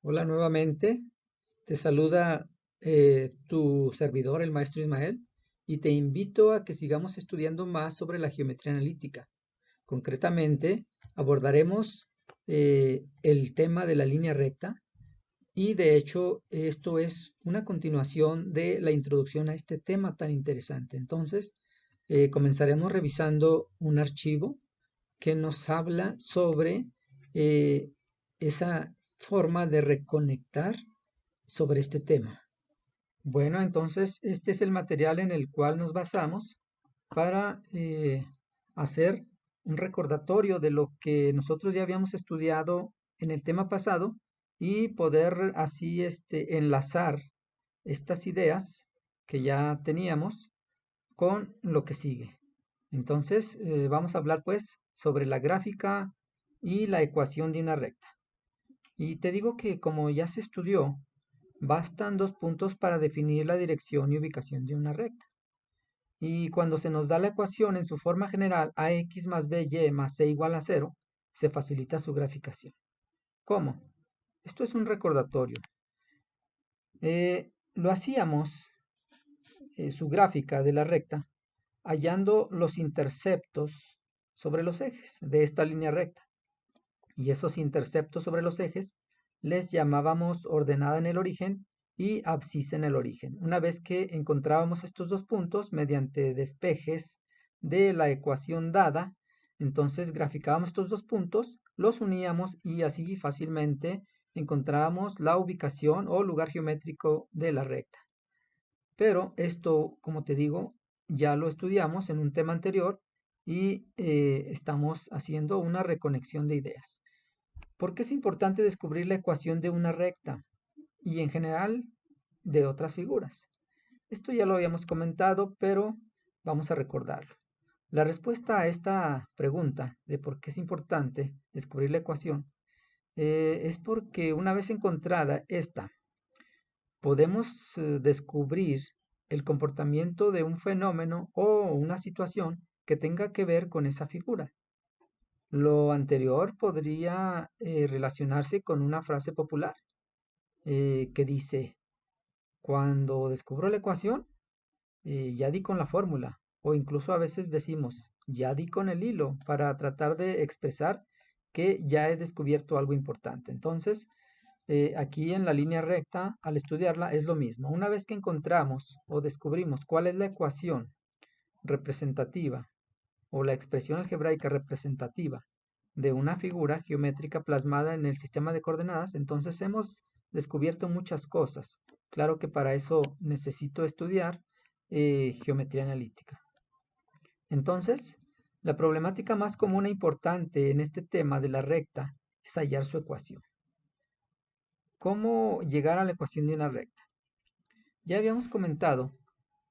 Hola nuevamente, te saluda tu servidor, el maestro Ismael, y te invito a que sigamos estudiando más sobre la geometría analítica. Concretamente, abordaremos el tema de la línea recta y de hecho esto es una continuación de la introducción a este tema tan interesante. Entonces, comenzaremos revisando un archivo que nos habla sobre eh, esa forma de reconectar sobre este tema. Bueno, entonces este es el material en el cual nos basamos para hacer un recordatorio de lo que nosotros ya habíamos estudiado en el tema pasado y poder así enlazar estas ideas que ya teníamos con lo que sigue. Entonces, vamos a hablar pues sobre la gráfica y la ecuación de una recta. Y te digo que como ya se estudió, bastan dos puntos para definir la dirección y ubicación de una recta. Y cuando se nos da la ecuación en su forma general, ax más by más c igual a 0, se facilita su graficación. ¿Cómo? Esto es un recordatorio. Lo hacíamos, su gráfica de la recta, hallando los interceptos sobre los ejes de esta línea recta. Y esos interceptos sobre los ejes les llamábamos ordenada en el origen y abscisa en el origen. Una vez que encontrábamos estos dos puntos mediante despejes de la ecuación dada, entonces graficábamos estos dos puntos, los uníamos y así fácilmente encontrábamos la ubicación o lugar geométrico de la recta. Pero esto, como te digo, ya lo estudiamos en un tema anterior y estamos haciendo una reconexión de ideas. ¿Por qué es importante descubrir la ecuación de una recta y en general de otras figuras? Esto ya lo habíamos comentado, pero vamos a recordarlo. La respuesta a esta pregunta de por qué es importante descubrir la ecuación es porque una vez encontrada esta, podemos descubrir el comportamiento de un fenómeno o una situación que tenga que ver con esa figura. Lo anterior podría relacionarse con una frase popular que dice, cuando descubro la ecuación, ya di con la fórmula, o incluso a veces decimos, ya di con el hilo, para tratar de expresar que ya he descubierto algo importante. Entonces, aquí en la línea recta, al estudiarla, es lo mismo. Una vez que encontramos o descubrimos cuál es la ecuación representativa o la expresión algebraica representativa de una figura geométrica plasmada en el sistema de coordenadas, entonces hemos descubierto muchas cosas. Claro que para eso necesito estudiar geometría analítica. Entonces, la problemática más común e importante en este tema de la recta es hallar su ecuación. ¿Cómo llegar a la ecuación de una recta? Ya habíamos comentado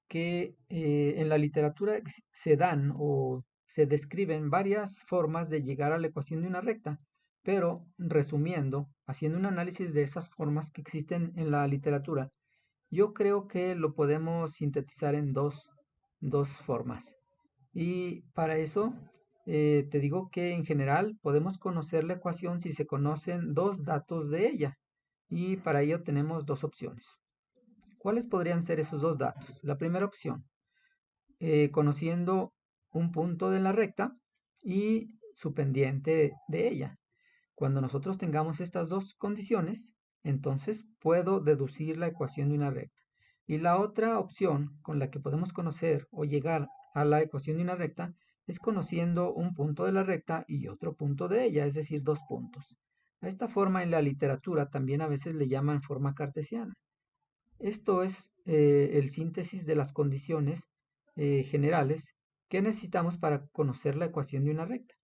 que en la literatura se dan o se describen varias formas de llegar a la ecuación de una recta, pero resumiendo, haciendo un análisis de esas formas que existen en la literatura, yo creo que lo podemos sintetizar en dos formas. Y para eso te digo que en general podemos conocer la ecuación si se conocen dos datos de ella. Y para ello tenemos dos opciones. ¿Cuáles podrían ser esos dos datos? La primera opción, conociendo un punto de la recta y su pendiente de ella. Cuando nosotros tengamos estas dos condiciones, entonces puedo deducir la ecuación de una recta. Y la otra opción con la que podemos conocer o llegar a la ecuación de una recta es conociendo un punto de la recta y otro punto de ella, es decir, dos puntos. A esta forma en la literatura también a veces le llaman forma cartesiana. Esto es el síntesis de las condiciones generales que necesitamos para conocer la ecuación de una recta.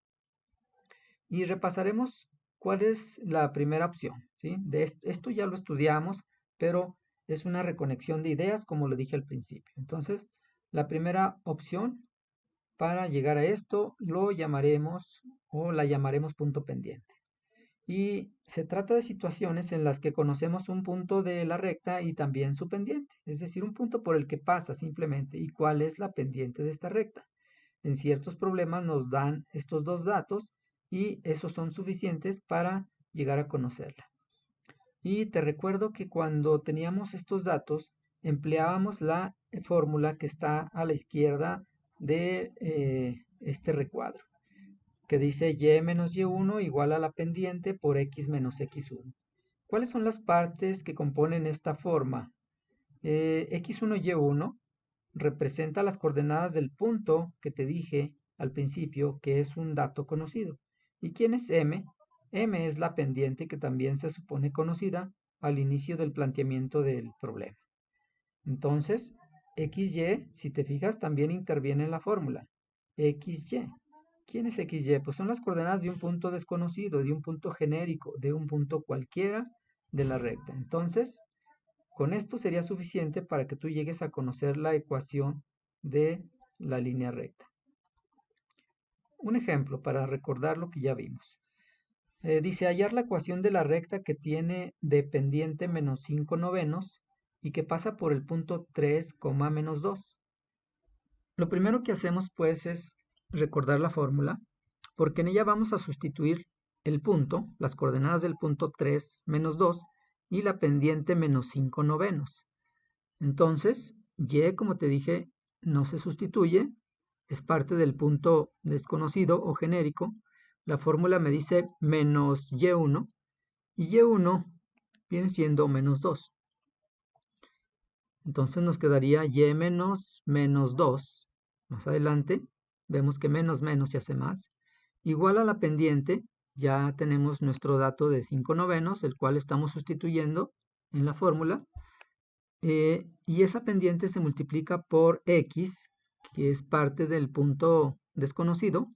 Y repasaremos cuál es la primera opción, ¿sí? Esto ya lo estudiamos, pero es una reconexión de ideas, como lo dije al principio. Entonces, la primera opción para llegar a esto lo llamaremos o la llamaremos punto pendiente. Y se trata de situaciones en las que conocemos un punto de la recta y también su pendiente, es decir, un punto por el que pasa simplemente y cuál es la pendiente de esta recta. En ciertos problemas nos dan estos dos datos y esos son suficientes para llegar a conocerla. Y te recuerdo que cuando teníamos estos datos, empleábamos la fórmula que está a la izquierda de este recuadro, que dice y menos y1 igual a la pendiente por x menos x1. ¿Cuáles son las partes que componen esta forma? x1 y1 representa las coordenadas del punto que te dije al principio, que es un dato conocido. ¿Y quién es m? M es la pendiente que también se supone conocida al inicio del planteamiento del problema. Entonces, xy, si te fijas, también interviene en la fórmula. xy. ¿Quién es xy? Pues son las coordenadas de un punto desconocido, de un punto genérico, de un punto cualquiera de la recta. Entonces, con esto sería suficiente para que tú llegues a conocer la ecuación de la línea recta. Un ejemplo para recordar lo que ya vimos. Dice hallar la ecuación de la recta que tiene de pendiente menos 5 novenos y que pasa por el punto 3, menos 2. Lo primero que hacemos pues es recordar la fórmula, porque en ella vamos a sustituir el punto, las coordenadas del punto 3, menos 2 y la pendiente menos 5 novenos. Entonces, y, como te dije, no se sustituye, es parte del punto desconocido o genérico. La fórmula me dice menos y1, y y1 viene siendo menos 2. Entonces nos quedaría y menos 2. Más adelante vemos que menos se hace más. Igual a la pendiente, ya tenemos nuestro dato de 5 novenos, el cual estamos sustituyendo en la fórmula. Y esa pendiente se multiplica por x, que es parte del punto desconocido,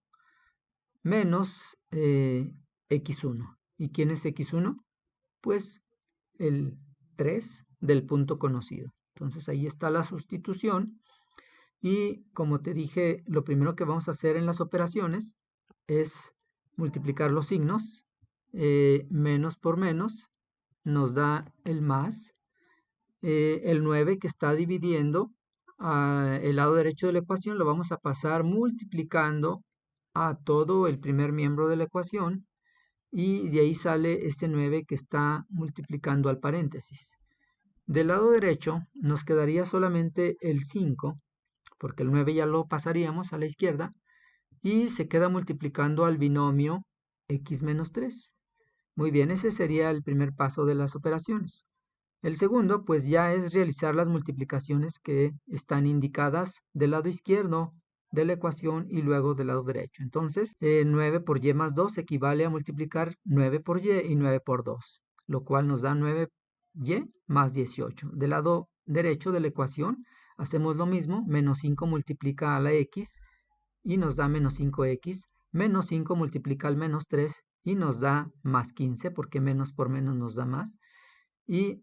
menos x1. ¿Y quién es x1? Pues el 3 del punto conocido. Entonces ahí está la sustitución. Y como te dije, lo primero que vamos a hacer en las operaciones es multiplicar los signos. Menos por menos nos da el más. El 9 que está dividiendo el lado derecho de la ecuación lo vamos a pasar multiplicando a todo el primer miembro de la ecuación y de ahí sale ese 9 que está multiplicando al paréntesis. Del lado derecho nos quedaría solamente el 5, porque el 9 ya lo pasaríamos a la izquierda, y se queda multiplicando al binomio x menos 3. Muy bien, ese sería el primer paso de las operaciones. El segundo, pues ya es realizar las multiplicaciones que están indicadas del lado izquierdo de la ecuación y luego del lado derecho. Entonces, 9 por y más 2 equivale a multiplicar 9 por y 9 por 2, lo cual nos da 9y más 18. Del lado derecho de la ecuación hacemos lo mismo, menos 5 multiplica a la x y nos da menos 5x, menos 5 multiplica al menos 3 y nos da más 15, porque menos por menos nos da más. Y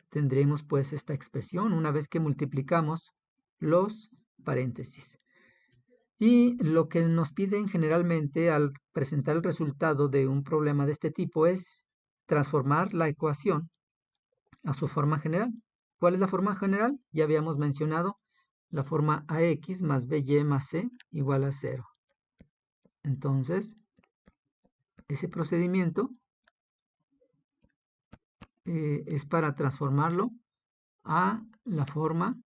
tendremos pues esta expresión una vez que multiplicamos los paréntesis. Y lo que nos piden generalmente al presentar el resultado de un problema de este tipo es transformar la ecuación a su forma general. ¿Cuál es la forma general? Ya habíamos mencionado la forma ax más by más c igual a 0. Entonces, ese procedimiento es para transformarlo a la forma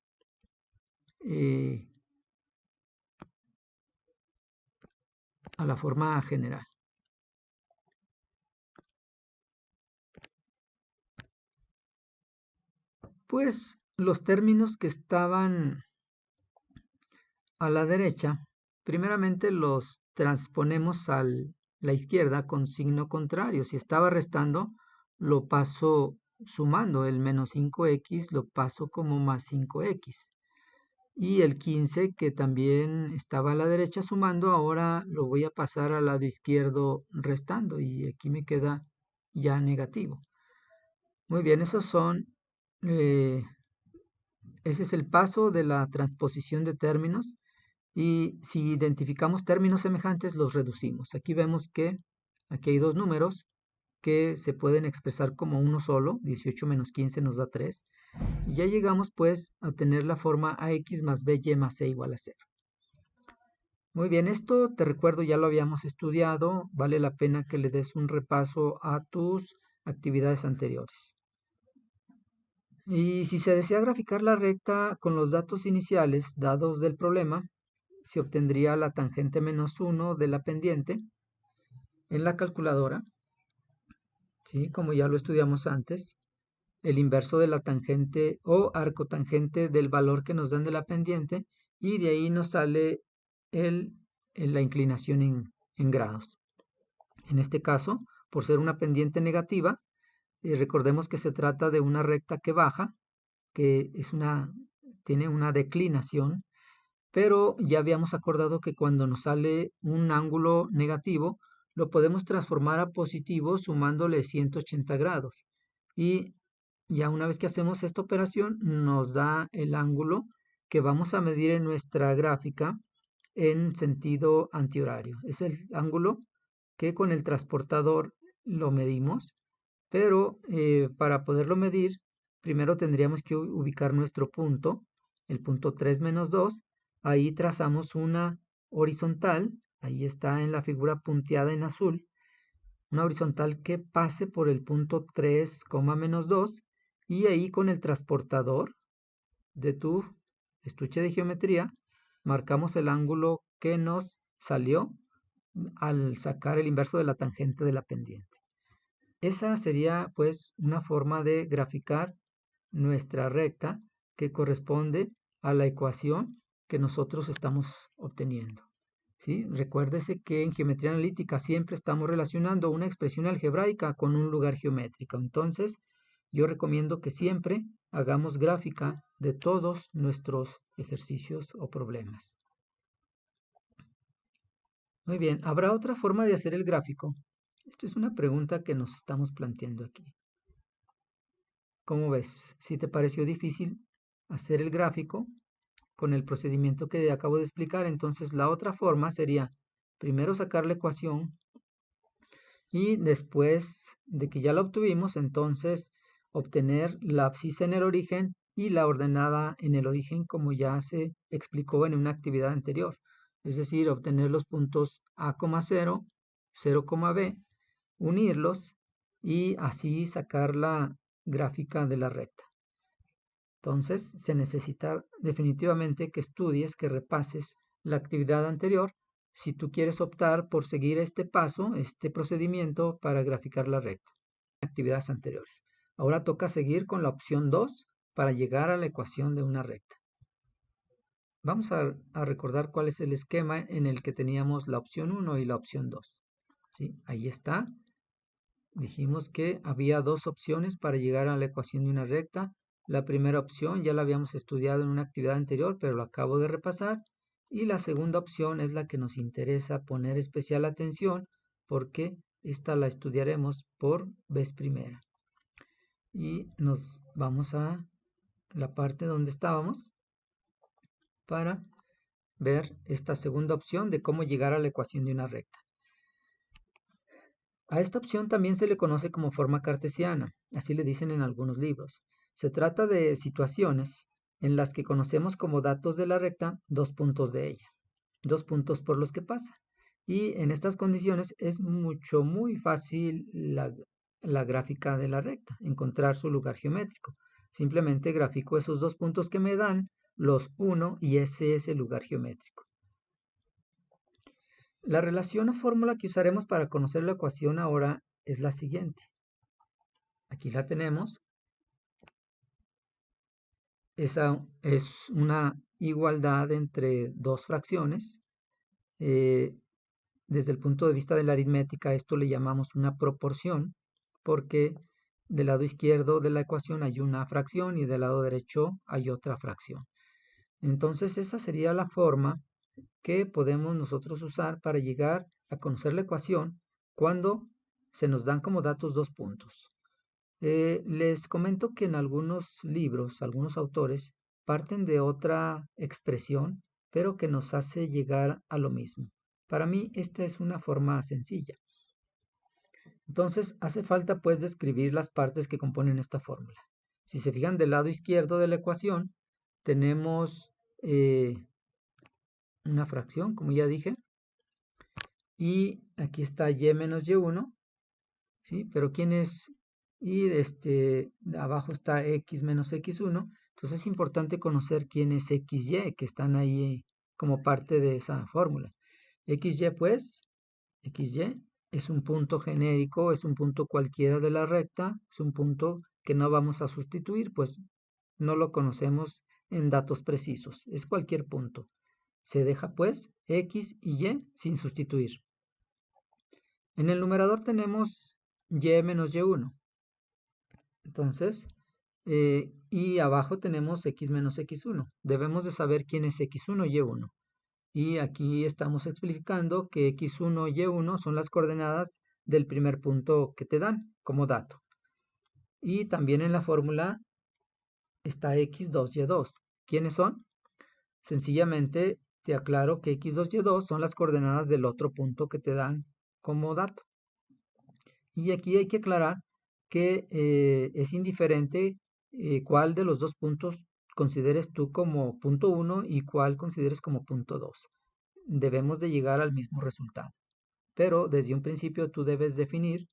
general. Pues los términos que estaban a la derecha, primeramente los transponemos a la izquierda con signo contrario. Si estaba restando, lo paso sumando. El menos 5x lo paso como más 5x. Y el 15, que también estaba a la derecha sumando, ahora lo voy a pasar al lado izquierdo restando. Y aquí me queda ya negativo. Muy bien, ese es el paso de la transposición de términos. Y si identificamos términos semejantes, los reducimos. Aquí vemos que aquí hay dos números que se pueden expresar como uno solo. 18 menos 15 nos da 3. Y ya llegamos pues a tener la forma ax más by más c igual a 0. Muy bien, esto te recuerdo ya lo habíamos estudiado. Vale la pena que le des un repaso a tus actividades anteriores. Y si se desea graficar la recta con los datos iniciales dados del problema, se obtendría la tangente menos 1 de la pendiente en la calculadora, ¿sí? Como ya lo estudiamos antes, el inverso de la tangente o arcotangente del valor que nos dan de la pendiente, y de ahí nos sale la inclinación en grados. En este caso, por ser una pendiente negativa, recordemos que se trata de una recta que baja, que tiene una declinación, pero ya habíamos acordado que cuando nos sale un ángulo negativo, lo podemos transformar a positivo sumándole 180 grados. Y ya una vez que hacemos esta operación, nos da el ángulo que vamos a medir en nuestra gráfica en sentido antihorario. Es el ángulo que con el transportador lo medimos, pero para poderlo medir, primero tendríamos que ubicar nuestro punto, el punto 3 menos 2. Ahí trazamos una horizontal, ahí está en la figura punteada en azul, una horizontal que pase por el punto 3, menos 2, y ahí con el transportador de tu estuche de geometría marcamos el ángulo que nos salió al sacar el inverso de la tangente de la pendiente. Esa sería pues una forma de graficar nuestra recta que corresponde a la ecuación que nosotros estamos obteniendo. ¿Sí? Recuérdese que en geometría analítica siempre estamos relacionando una expresión algebraica con un lugar geométrico. Entonces, yo recomiendo que siempre hagamos gráfica de todos nuestros ejercicios o problemas. Muy bien, ¿habrá otra forma de hacer el gráfico? Esto es una pregunta que nos estamos planteando aquí. ¿Cómo ves? Si te pareció difícil hacer el gráfico con el procedimiento que acabo de explicar, entonces la otra forma sería primero sacar la ecuación y después de que ya la obtuvimos, entonces obtener la abscisa en el origen y la ordenada en el origen, como ya se explicó en una actividad anterior. Es decir, obtener los puntos A,0, 0,B, unirlos y así sacar la gráfica de la recta. Entonces, se necesita definitivamente que estudies, que repases la actividad anterior si tú quieres optar por seguir este paso, este procedimiento para graficar la recta. Actividades anteriores. Ahora toca seguir con la opción 2 para llegar a la ecuación de una recta. Vamos a recordar cuál es el esquema en el que teníamos la opción 1 y la opción 2. ¿Sí? Ahí está. Dijimos que había dos opciones para llegar a la ecuación de una recta. La primera opción ya la habíamos estudiado en una actividad anterior, pero lo acabo de repasar. Y la segunda opción es la que nos interesa poner especial atención porque esta la estudiaremos por vez primera. Y nos vamos a la parte donde estábamos para ver esta segunda opción de cómo llegar a la ecuación de una recta. A esta opción también se le conoce como forma cartesiana, así le dicen en algunos libros. Se trata de situaciones en las que conocemos como datos de la recta dos puntos de ella, dos puntos por los que pasa. Y en estas condiciones es muy fácil la gráfica de la recta, encontrar su lugar geométrico. Simplemente grafico esos dos puntos que me dan, los uno, y ese es el lugar geométrico. La relación o fórmula que usaremos para conocer la ecuación ahora es la siguiente. Aquí la tenemos. Esa es una igualdad entre dos fracciones. Desde el punto de vista de la aritmética, esto le llamamos una proporción, porque del lado izquierdo de la ecuación hay una fracción y del lado derecho hay otra fracción. Entonces, esa sería la forma que podemos nosotros usar para llegar a conocer la ecuación cuando se nos dan como datos dos puntos. Les comento que en algunos libros, algunos autores parten de otra expresión, pero que nos hace llegar a lo mismo. Para mí esta es una forma sencilla. Entonces hace falta pues describir las partes que componen esta fórmula. Si se fijan del lado izquierdo de la ecuación, tenemos una fracción, como ya dije, y aquí está y menos y1, ¿sí? Pero ¿quién es y abajo está x menos x1. Entonces es importante conocer quién es xy, que están ahí como parte de esa fórmula. Xy, pues, xy es un punto genérico, es un punto cualquiera de la recta, es un punto que no vamos a sustituir, pues no lo conocemos en datos precisos, es cualquier punto. Se deja, pues, x y y sin sustituir. En el numerador tenemos y menos y1. Entonces, y abajo tenemos x menos x1. Debemos de saber quién es x1 y y1. Y aquí estamos explicando que x1 y y1 son las coordenadas del primer punto que te dan como dato. Y también en la fórmula está x2 y y2. ¿Quiénes son? Sencillamente te aclaro que x2 y y2 son las coordenadas del otro punto que te dan como dato. Y aquí hay que aclarar que es indiferente cuál de los dos puntos consideres tú como punto 1 y cuál consideres como punto 2. Debemos de llegar al mismo resultado. Pero desde un principio tú debes definir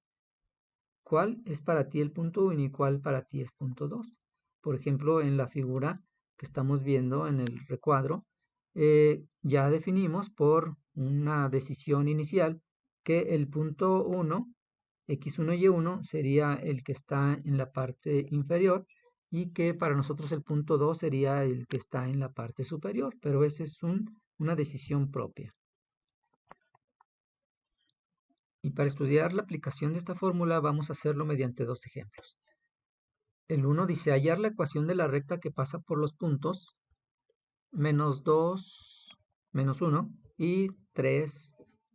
cuál es para ti el punto 1 y cuál para ti es punto 2. Por ejemplo, en la figura que estamos viendo en el recuadro, ya definimos por una decisión inicial que el punto 1, x1 y y1, sería el que está en la parte inferior y que para nosotros el punto 2 sería el que está en la parte superior, pero esa es una decisión propia. Y para estudiar la aplicación de esta fórmula vamos a hacerlo mediante dos ejemplos. El 1 dice hallar la ecuación de la recta que pasa por los puntos menos 2, menos 1 y 3,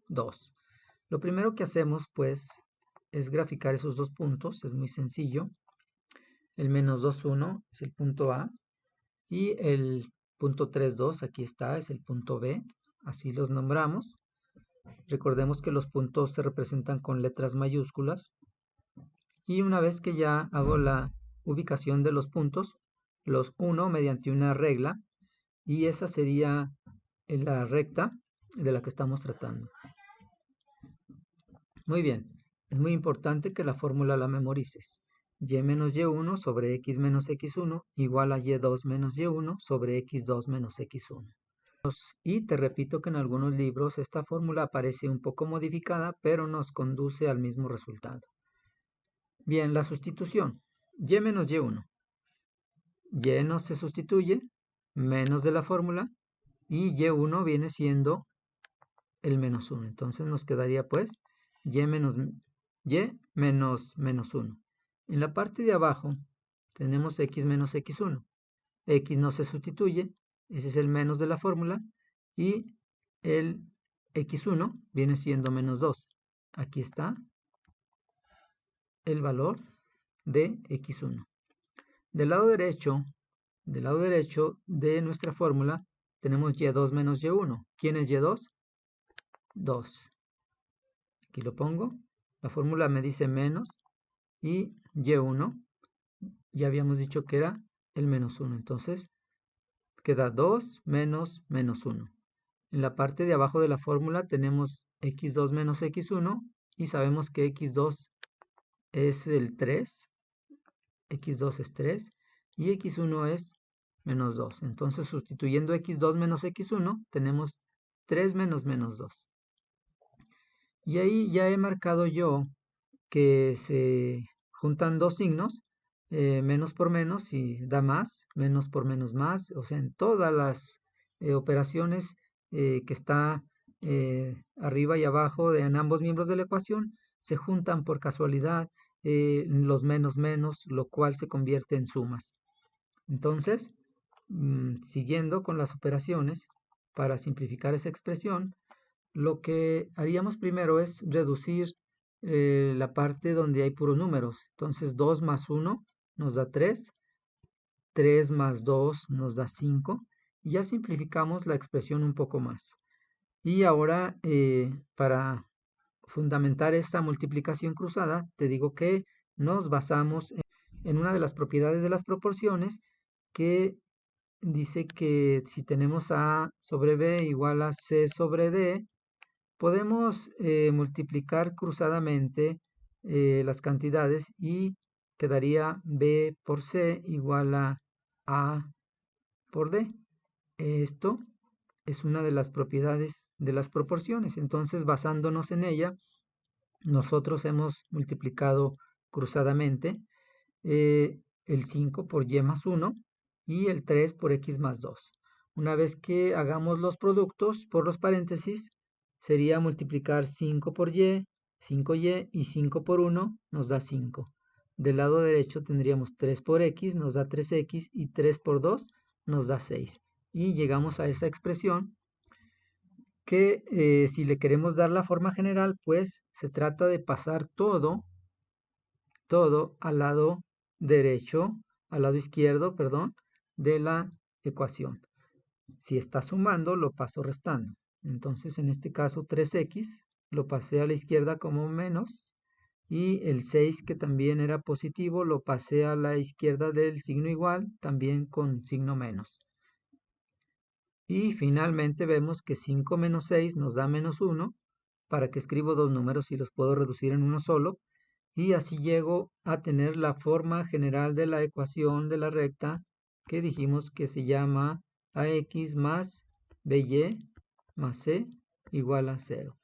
2. Lo primero que hacemos pues es graficar esos dos puntos, es muy sencillo. El menos 2, 1 es el punto A y el punto 3, 2, aquí está, es el punto B. Así los nombramos. Recordemos que los puntos se representan con letras mayúsculas. Y una vez que ya hago la ubicación de los puntos, los uno mediante una regla y esa sería la recta de la que estamos tratando. Muy bien, es muy importante que la fórmula la memorices. Y menos y1 sobre x menos x1 igual a y2 menos y1 sobre x2 menos x1. Y te repito que en algunos libros esta fórmula aparece un poco modificada, pero nos conduce al mismo resultado. Bien, la sustitución. Y menos y1. Y no se sustituye, menos de la fórmula, y y1 viene siendo el menos 1. Entonces nos quedaría pues y menos menos 1. En la parte de abajo tenemos x menos x1. X no se sustituye, ese es el menos de la fórmula, y el x1 viene siendo menos 2. Aquí está el valor de x1. Del lado derecho de nuestra fórmula tenemos y2 menos y1. ¿Quién es y2? 2. Aquí lo pongo. La fórmula me dice menos y y1 ya habíamos dicho que era el menos 1. Entonces queda 2 menos menos 1. En la parte de abajo de la fórmula tenemos x2 menos x1 y sabemos que x2 es el 3. x2 es 3 y x1 es menos 2. Entonces, sustituyendo x2 menos x1, tenemos 3 menos menos 2. Y ahí ya he marcado yo que se juntan dos signos, menos por menos y da más, menos por menos más. O sea, en todas las operaciones que está arriba y abajo en ambos miembros de la ecuación, se juntan por casualidad los menos menos, lo cual se convierte en sumas. Entonces, siguiendo con las operaciones, para simplificar esa expresión, lo que haríamos primero es reducir la parte donde hay puros números. Entonces, 2 más 1 nos da 3, 3 más 2 nos da 5, y ya simplificamos la expresión un poco más. Y ahora, para fundamentar esta multiplicación cruzada, te digo que nos basamos en una de las propiedades de las proporciones que dice que si tenemos A sobre B igual a C sobre D, podemos multiplicar cruzadamente las cantidades y quedaría B por C igual a por D. Esto es una de las propiedades de las proporciones. Entonces, basándonos en ella, nosotros hemos multiplicado cruzadamente el 5 por y más 1 y el 3 por x más 2. Una vez que hagamos los productos por los paréntesis, sería multiplicar 5 por y, 5y y 5 por 1 nos da 5. Del lado derecho tendríamos 3 por x, nos da 3x y 3 por 2 nos da 6. Y llegamos a esa expresión que si le queremos dar la forma general, pues se trata de pasar todo al lado derecho, al lado izquierdo, perdón, de la ecuación. Si está sumando, lo paso restando. Entonces, en este caso, 3x lo pasé a la izquierda como menos y el 6, que también era positivo, lo pasé a la izquierda del signo igual, también con signo menos. Y finalmente vemos que 5 menos 6 nos da menos 1, para que escribo dos números y los puedo reducir en uno solo. Y así llego a tener la forma general de la ecuación de la recta que dijimos que se llama ax más by más c igual a 0.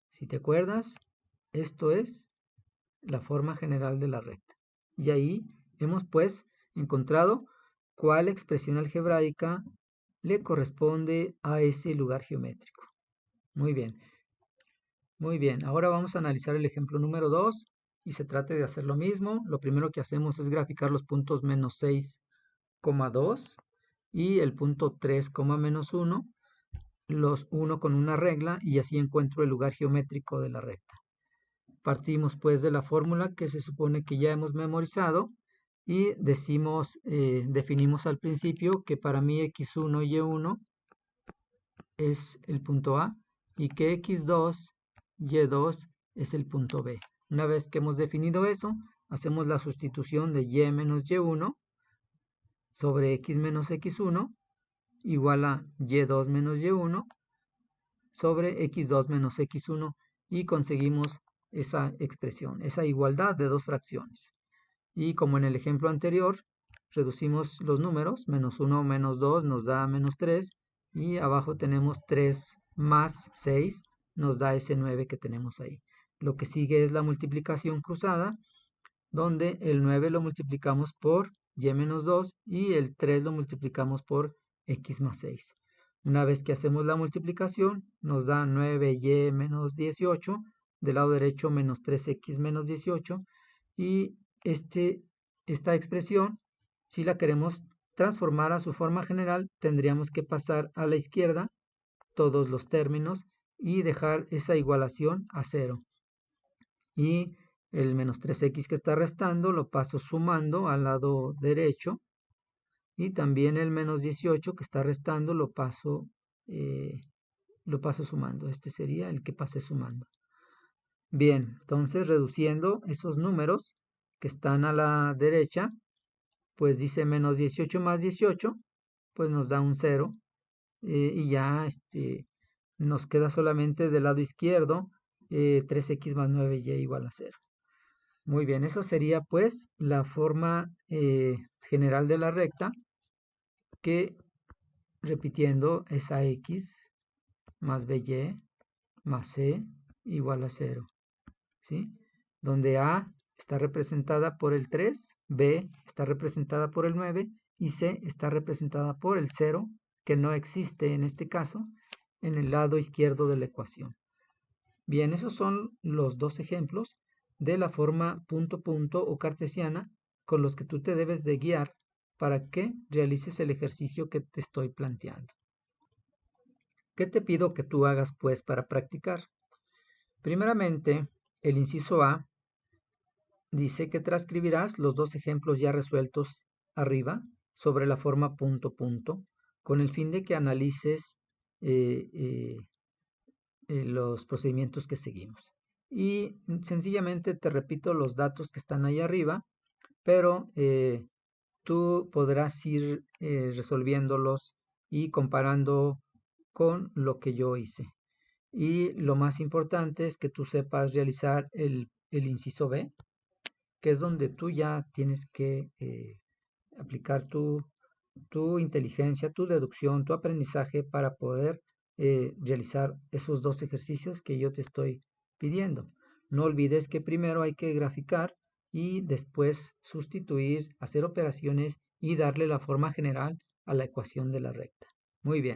Si te acuerdas, esto es la forma general de la recta. Y ahí hemos pues encontrado cuál expresión algebraica le corresponde a ese lugar geométrico. Muy bien. Muy bien, ahora vamos a analizar el ejemplo número 2 y se trata de hacer lo mismo. Lo primero que hacemos es graficar los puntos menos 6,2 y el punto 3, menos 1, los uno con una regla y así encuentro el lugar geométrico de la recta. Partimos pues de la fórmula que se supone que ya hemos memorizado y definimos al principio que para mí x1 y y1 es el punto A y que x2 y2 es el punto B. Una vez que hemos definido eso, hacemos la sustitución de y menos y1 sobre x menos x1 igual a y2 menos y1 sobre x2 menos x1 y conseguimos esa expresión, esa igualdad de dos fracciones. Y como en el ejemplo anterior, reducimos los números, menos 1 menos 2 nos da menos 3 y abajo tenemos 3 más 6 nos da ese 9 que tenemos ahí. Lo que sigue es la multiplicación cruzada, donde el 9 lo multiplicamos por y menos 2 y el 3 lo multiplicamos por x más 6. Una vez que hacemos la multiplicación, nos da 9y menos 18, del lado derecho menos 3x menos 18, y esta expresión, si la queremos transformar a su forma general, tendríamos que pasar a la izquierda todos los términos y dejar esa igualación a 0. Y el menos 3x que está restando lo paso sumando al lado derecho. Y también el menos 18 que está restando lo paso sumando. Este sería el que pasé sumando. Bien, entonces reduciendo esos números que están a la derecha, pues dice menos 18 más 18, pues nos da un 0. Y ya nos queda solamente del lado izquierdo 3x más 9y igual a 0. Muy bien, esa sería pues la forma general de la recta, que repitiendo es ax más by más c igual a 0. ¿Sí? Donde A está representada por el 3, B está representada por el 9 y C está representada por el 0, que no existe en este caso, en el lado izquierdo de la ecuación. Bien, esos son los dos ejemplos de la forma punto punto o cartesiana con los que tú te debes de guiar para que realices el ejercicio que te estoy planteando. ¿Qué te pido que tú hagas pues para practicar? Primeramente, el inciso A dice que transcribirás los dos ejemplos ya resueltos arriba sobre la forma punto punto con el fin de que analices los procedimientos que seguimos. Y sencillamente te repito los datos que están ahí arriba, pero tú podrás ir resolviéndolos y comparando con lo que yo hice. Y lo más importante es que tú sepas realizar el inciso B, que es donde tú ya tienes que aplicar tu inteligencia, tu deducción, tu aprendizaje para poder realizar esos dos ejercicios que yo te estoy pidiendo. No olvides que primero hay que graficar y después sustituir, hacer operaciones y darle la forma general a la ecuación de la recta. Muy bien.